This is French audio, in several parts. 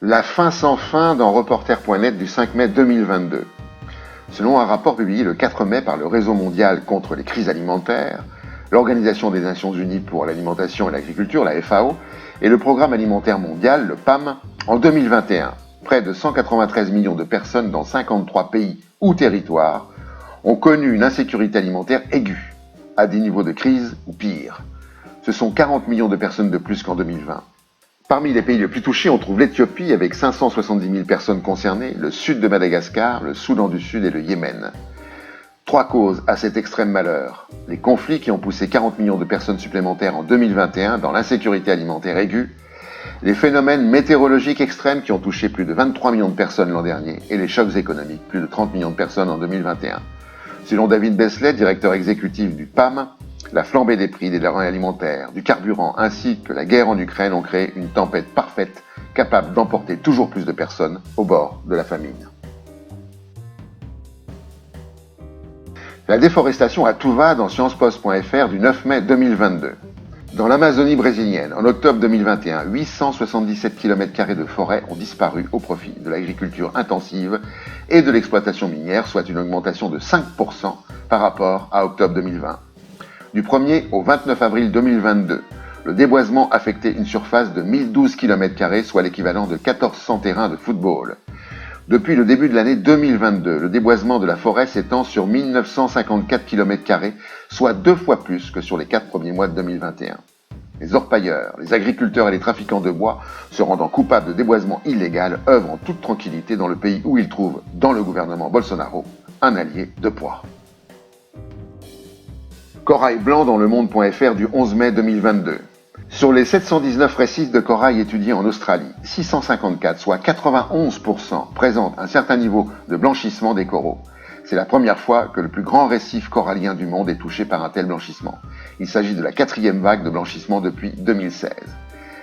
La faim sans fin dans Reporter.net du 5 mai 2022. Selon un rapport publié le 4 mai par le Réseau mondial contre les crises alimentaires, l'Organisation des Nations Unies pour l'alimentation et l'agriculture, la FAO, et le Programme alimentaire mondial, le PAM, en 2021, près de 193 millions de personnes dans 53 pays ou territoires ont connu une insécurité alimentaire aiguë, à des niveaux de crise ou pire. Ce sont 40 millions de personnes de plus qu'en 2020. Parmi les pays les plus touchés, on trouve l'Éthiopie avec 570 000 personnes concernées, le sud de Madagascar, le Soudan du Sud et le Yémen. 3 causes à cet extrême malheur. Les conflits qui ont poussé 40 millions de personnes supplémentaires en 2021 dans l'insécurité alimentaire aiguë, les phénomènes météorologiques extrêmes qui ont touché plus de 23 millions de personnes l'an dernier et les chocs économiques, plus de 30 millions de personnes en 2021. Selon David Besley, directeur exécutif du PAM, la flambée des prix des denrées alimentaires, du carburant ainsi que la guerre en Ukraine ont créé une tempête parfaite capable d'emporter toujours plus de personnes au bord de la famine. La déforestation à tout va dans sciencepost.fr du 9 mai 2022. Dans l'Amazonie brésilienne, en octobre 2021, 877 km² de forêt ont disparu au profit de l'agriculture intensive et de l'exploitation minière, soit une augmentation de 5% par rapport à octobre 2020. Du 1er au 29 avril 2022, le déboisement affectait une surface de 1012 km², soit l'équivalent de 1400 terrains de football. Depuis le début de l'année 2022, le déboisement de la forêt s'étend sur 1954 km², soit 2 fois plus que sur les 4 premiers mois de 2021. Les orpailleurs, les agriculteurs et les trafiquants de bois, se rendant coupables de déboisement illégal, œuvrent en toute tranquillité dans le pays où ils trouvent, dans le gouvernement Bolsonaro, un allié de poids. Corail blanc dans le monde.fr du 11 mai 2022. Sur les 719 récifs de corail étudiés en Australie, 654, soit 91%, présentent un certain niveau de blanchissement des coraux. C'est la première fois que le plus grand récif corallien du monde est touché par un tel blanchissement. Il s'agit de la 4e vague de blanchissement depuis 2016.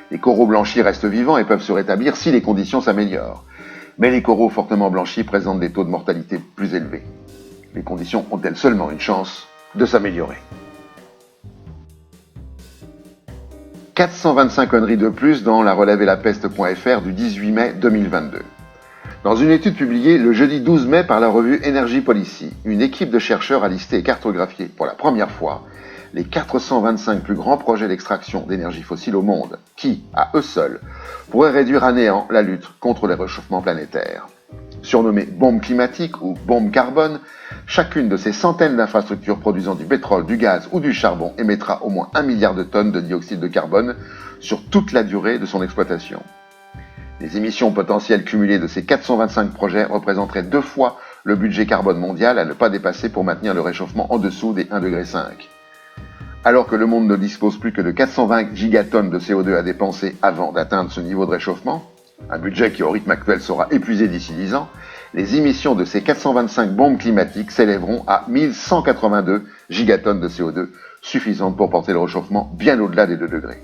Les coraux blanchis restent vivants et peuvent se rétablir si les conditions s'améliorent. Mais les coraux fortement blanchis présentent des taux de mortalité plus élevés. Les conditions ont-elles seulement une chance de s'améliorer? 425 conneries de plus dans la relève et la peste.fr du 18 mai 2022. Dans une étude publiée le jeudi 12 mai par la revue Energy Policy, une équipe de chercheurs a listé et cartographié pour la première fois les 425 plus grands projets d'extraction d'énergie fossile au monde, qui, à eux seuls, pourraient réduire à néant la lutte contre les réchauffements planétaires. Surnommée bombe climatique ou bombe carbone, chacune de ces centaines d'infrastructures produisant du pétrole, du gaz ou du charbon émettra au moins 1 milliard de tonnes de dioxyde de carbone sur toute la durée de son exploitation. Les émissions potentielles cumulées de ces 425 projets représenteraient 2 fois le budget carbone mondial à ne pas dépasser pour maintenir le réchauffement en dessous des 1,5 degré. Alors que le monde ne dispose plus que de 420 gigatonnes de CO2 à dépenser avant d'atteindre ce niveau de réchauffement, un budget qui au rythme actuel sera épuisé d'ici 10 ans, les émissions de ces 425 bombes climatiques s'élèveront à 1182 gigatonnes de CO2, suffisantes pour porter le réchauffement bien au-delà des 2 degrés.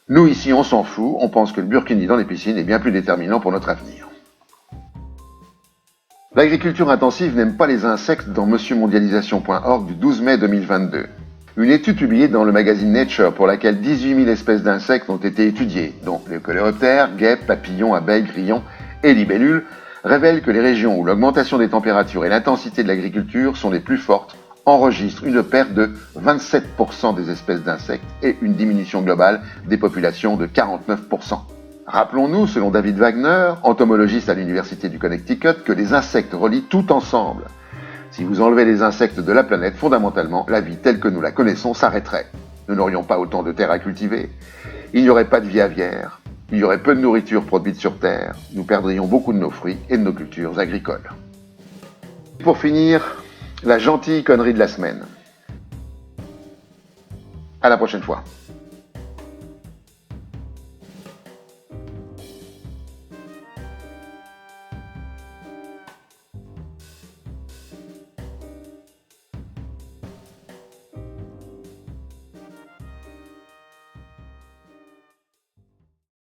Nous ici on s'en fout, on pense que le burkini dans les piscines est bien plus déterminant pour notre avenir. L'agriculture intensive n'aime pas les insectes dans monsieurmondialisation.org du 12 mai 2022. Une étude publiée dans le magazine Nature pour laquelle 18 000 espèces d'insectes ont été étudiées, dont les coléoptères, guêpes, papillons, abeilles, grillons et libellules, révèle que les régions où l'augmentation des températures et l'intensité de l'agriculture sont les plus fortes enregistrent une perte de 27% des espèces d'insectes et une diminution globale des populations de 49%. Rappelons-nous, selon David Wagner, entomologiste à l'université du Connecticut, que les insectes relient tout ensemble. Si vous enlevez les insectes de la planète, fondamentalement, la vie telle que nous la connaissons s'arrêterait. Nous n'aurions pas autant de terre à cultiver, il n'y aurait pas de vie aviaire, il y aurait peu de nourriture produite sur Terre, nous perdrions beaucoup de nos fruits et de nos cultures agricoles. Pour finir, la gentille connerie de la semaine. À la prochaine fois.